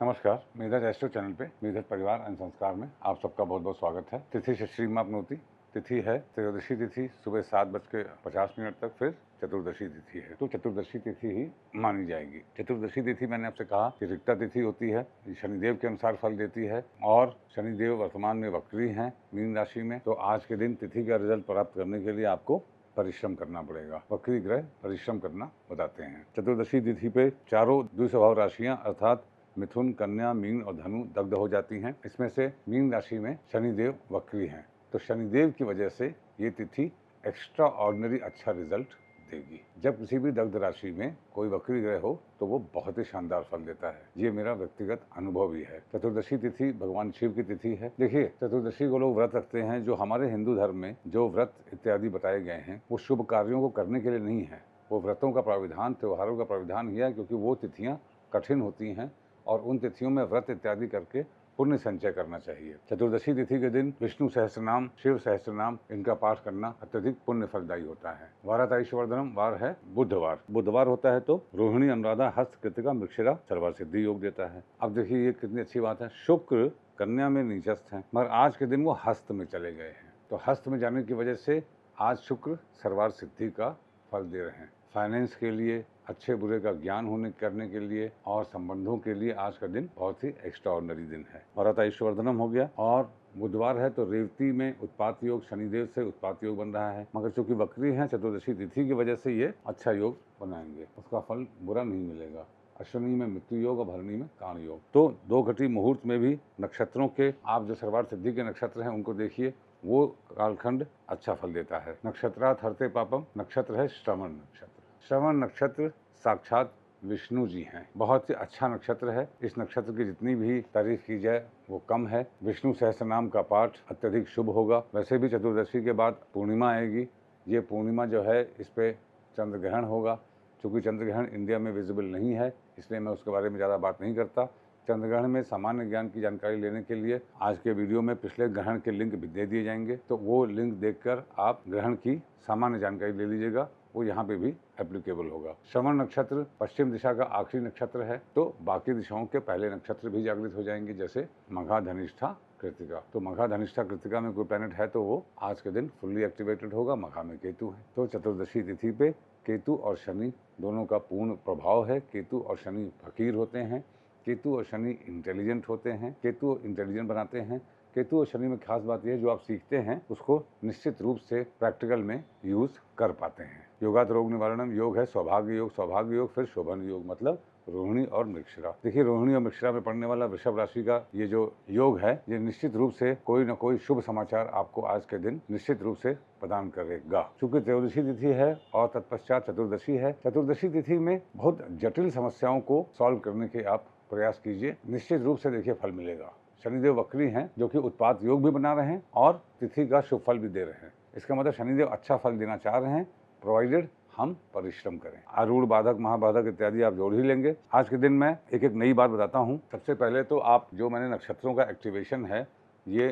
नमस्कार, मेधज astro channel पे मेधज परिवार एंड संस्कार में आप सबका बहुत बहुत स्वागत है। तिथि श्रीमापनोती तिथि है त्रयोदशी तिथि सुबह 7:50 तक, फिर चतुर्दशी तिथि है तो चतुर्दशी तिथि ही मानी जाएगी। चतुर्दशी तिथि मैंने आपसे कहा कि रिक्ता तिथि होती है, शनिदेव के अनुसार फल देती है और शनिदेव वर्तमान में वक्री हैं मीन राशि में। तो आज के दिन तिथि का रिजल्ट प्राप्त करने के लिए आपको परिश्रम करना पड़ेगा। वक्री ग्रह परिश्रम करना बताते हैं। चतुर्दशी तिथि पे चारों द्विस्वभाव राशियां अर्थात मिथुन, कन्या, मीन और धनु दग्ध हो जाती हैं। इसमें से मीन राशि में शनिदेव वक्री हैं, तो शनिदेव की वजह से ये तिथि एक्स्ट्रा ऑर्डिनरी अच्छा रिजल्ट देगी। जब किसी भी दग्ध राशि में कोई वक्री ग्रह हो तो वो बहुत ही शानदार फल देता है। ये मेरा व्यक्तिगत अनुभव भी है। चतुर्दशी तिथि भगवान शिव की तिथि है। देखिए, चतुर्दशी को लोग व्रत रखते हैं। जो हमारे हिंदू धर्म में जो व्रत इत्यादि बताए गए हैं वो शुभ कार्यों को करने के लिए नहीं है। वो व्रतों का प्राविधान, त्योहारों का प्राविधान ही है, क्योंकि वो तिथियां कठिन होती हैं और उन तिथियों में व्रत इत्यादि करके पुण्य संचय करना चाहिए। चतुर्दशी तिथि के दिन विष्णु सहस्त्रनाम, शिव सहस्त्रनाम इनका पाठ करना अत्यधिक पुण्य फलदायी होता है। वाराताईश्वर्धनम वार है बुधवार। बुधवार होता है तो रोहिणी, अनुराधा, हस्त, कृतिका, मृगशिरा सर्वार सिद्धि योग देता है। अब देखिए ये कितनी अच्छी बात है। शुक्र कन्या में नीचस्थ है, मगर आज के दिन वो हस्त में चले गए हैं। तो हस्त में जाने की वजह से आज शुक्र सर्वार सिद्धि का फल दे रहे हैं। फाइनेंस के लिए, अच्छे बुरे का ज्ञान होने करने के लिए और संबंधों के लिए आज का दिन बहुत ही एक्स्ट्राऑर्डिनरी दिन है। वाराताईश्वर्धनम हो गया और बुधवार है तो रेवती में उत्पात योग, शनिदेव से उत्पात योग बन रहा है, मगर चूंकि वक्री है चतुर्दशी तिथि की वजह से ये अच्छा योग बनाएंगे, उसका फल बुरा नहीं मिलेगा। अश्विनी में मृत्यु योग और भरणी में काण योग। तो 2 घटी मुहूर्त में भी नक्षत्रों के आप जो सर्वार सिद्धि के नक्षत्र हैं उनको देखिए, वो कालखंड अच्छा फल देता है। नक्षत्रात् हरते पापम नक्षत्र है श्रवण नक्षत्र। श्रवण नक्षत्र साक्षात विष्णु जी हैं। बहुत ही अच्छा नक्षत्र है। इस नक्षत्र की जितनी भी तारीफ की जाए वो कम है। विष्णु सहस्त्र नाम का पाठ अत्यधिक शुभ होगा। वैसे भी चतुर्दशी के बाद पूर्णिमा आएगी। ये पूर्णिमा जो है इस पे चंद्र ग्रहण होगा। चूँकि चंद्र ग्रहण इंडिया में विजिबल नहीं है इसलिए मैं उसके बारे में ज़्यादा बात नहीं करता। चंद्र ग्रहण में सामान्य ज्ञान की जानकारी लेने के लिए आज के वीडियो में पिछले ग्रहण के लिंक भी दे दिए जाएंगे, तो वो लिंक देखकर आप ग्रहण की सामान्य जानकारी ले लीजिएगा, वो यहाँ पे भी एप्लीकेबल होगा। श्रवण नक्षत्र पश्चिम दिशा का आखिरी नक्षत्र है, तो बाकी दिशाओं के पहले नक्षत्र भी जागृत हो जाएंगे, जैसे मघा, धनिष्ठा, कृतिका। तो मघा, धनिष्ठा, कृतिका में कोई प्लैनेट है तो वो आज के दिन फुल्ली एक्टिवेटेड होगा। मघा में केतु है, तो चतुर्दशी तिथि पे केतु और शनि दोनों का पूर्ण प्रभाव है। केतु और शनि फकीर होते हैं। केतु और शनि इंटेलिजेंट होते हैं। केतु इंटेलिजेंट बनाते हैं। केतु और शनि में खास बात यह है जो आप सीखते हैं उसको निश्चित रूप से प्रैक्टिकल में यूज कर पाते हैं। योगात रोग निवारणम योग है सौभाग्य योग। सौभाग्य योग फिर शोभन योग, मतलब रोहिणी और मृगशिरा। देखिए, रोहिणी और मृगशिरा में पड़ने वाला वृषभ राशि का ये जो योग है ये निश्चित रूप से कोई न कोई शुभ समाचार आपको आज के दिन निश्चित रूप से प्रदान करेगा। चूंकि त्रयोदशी तिथि है और तत्पश्चात चतुर्दशी है। चतुर्दशी तिथि में बहुत जटिल समस्याओं को सॉल्व करने के आप प्रयास कीजिए, निश्चित रूप से देखिए फल मिलेगा। शनिदेव वक्री हैं जो कि उत्पात योग भी बना रहे हैं और तिथि का शुभ फल भी दे रहे हैं। इसका मतलब शनिदेव अच्छा फल देना चाह रहे हैं, प्रोवाइडेड हम परिश्रम करें। आरूढ़, बाधक, महाबाधक इत्यादि आप जोड़ ही लेंगे। आज के दिन मैं एक एक नई बात बताता हूँ। सबसे पहले तो आप जो मैंने नक्षत्रों का एक्टिवेशन है ये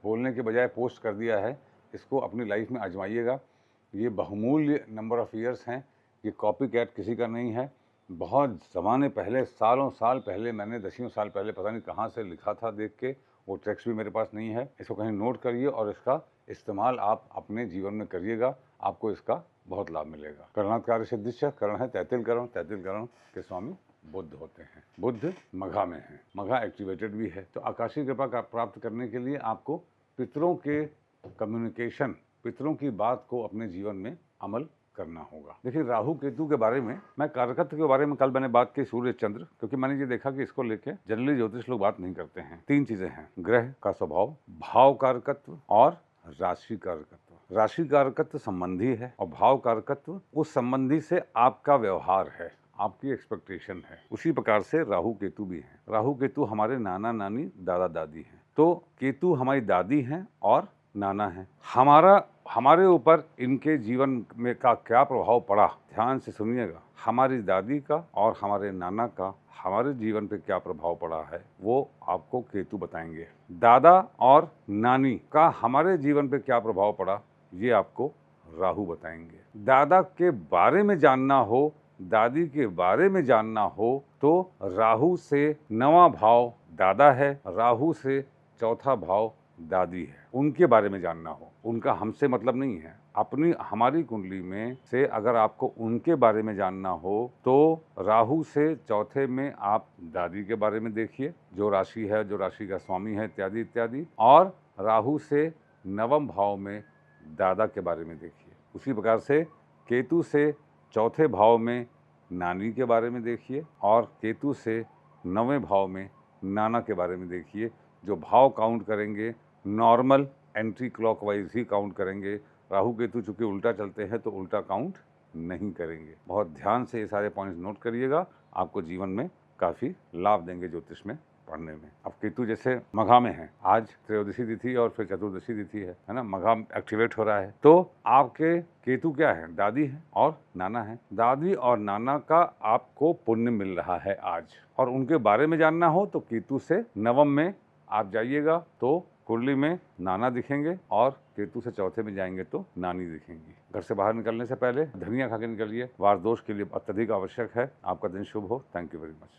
बोलने के बजाय पोस्ट कर दिया है, इसको अपनी लाइफ में आजमाइएगा। ये बहुमूल्य नंबर ऑफ ईयर्स हैं, ये कॉपी कैट किसी का नहीं है। बहुत ज़माने पहले, सालों साल पहले, मैंने दसियों साल पहले पता नहीं कहाँ से लिखा था देख के, वो टेक्स्ट भी मेरे पास नहीं है। इसको कहीं नोट करिए और इसका इस्तेमाल आप अपने जीवन में करिएगा, आपको इसका बहुत लाभ मिलेगा। करणात् कार्य सिद्धिश्च, करण है तैतिल करण। तैतिल करण के स्वामी बुध होते हैं। बुध मघा में है, मघा एक्टिवेटेड भी है। तो आकाशीय कृपा का प्राप्त करने के लिए आपको पितरों के कम्युनिकेशन, पितरों की बात को अपने जीवन में अमल करना होगा। देखिए, राहु केतु के बारे में, मैं कारकत्व के बारे में कल मैंने बात की, सूर्य चंद्र, क्योंकि मैंने ये देखा कि इसको लेके जनरली ज्योतिष लोग बात नहीं करते हैं। 3 चीजें हैं, ग्रह का स्वभाव, भाव कारकत्व और राशि कारकत्व। राशि कारकत्व संबंधी है और भाव कारकत्व उस संबंधी से आपका व्यवहार है, आपकी एक्सपेक्टेशन है। उसी प्रकार से राहु केतु भी हैं। राहु केतु हमारे नाना नानी, दादा दादी हैं, तो केतु हमारी दादी हैं और नाना है। हमारे ऊपर इनके जीवन में का क्या प्रभाव पड़ा, ध्यान से सुनिएगा। हमारी दादी का और हमारे नाना का हमारे जीवन पे क्या प्रभाव पड़ा है वो आपको केतु बताएंगे। दादा और नानी का हमारे जीवन पे क्या प्रभाव पड़ा ये आपको राहु बताएंगे। दादा के बारे में जानना हो दादी के बारे में जानना हो तो राहु से 9वां भाव दादा है, राहु से 4था भाव दादी है, उनके बारे में जानना हो। उनका हमसे मतलब नहीं है। अपनी हमारी कुंडली में से अगर आपको उनके बारे में जानना हो तो राहु से 4थे में आप दादी के बारे में देखिए, जो राशि है, जो राशि का स्वामी है, इत्यादि इत्यादि। और राहु से 9वें भाव में दादा के बारे में देखिए। उसी प्रकार से केतु से 4थे भाव में नानी के बारे में देखिए और केतु से 9वें भाव में नाना के बारे में देखिए। जो भाव काउंट करेंगे नॉर्मल एंटी क्लॉकवाइज ही काउंट करेंगे। राहु केतु चूंकि उल्टा चलते हैं तो उल्टा काउंट नहीं करेंगे। बहुत ध्यान से ये सारे पॉइंट्स नोट करिएगा, आपको जीवन में काफ़ी लाभ देंगे ज्योतिष में पढ़ने में। अब केतु जैसे मघा में है, आज त्रयोदशी तिथि और फिर चतुर्दशी तिथि है ना, मघा एक्टिवेट हो रहा है। तो आपके केतु क्या है, दादी है और नाना है। दादी और नाना का आपको पुण्य मिल रहा है आज, और उनके बारे में जानना हो तो केतु से 9वें में आप जाइएगा तो कुंडली में नाना दिखेंगे, और केतु से 4थे में जाएंगे तो नानी दिखेंगी। घर से बाहर निकलने से पहले धनिया खा के निकलिए, वार दोष के लिए अत्यधिक आवश्यक है। आपका दिन शुभ हो। Thank you very much.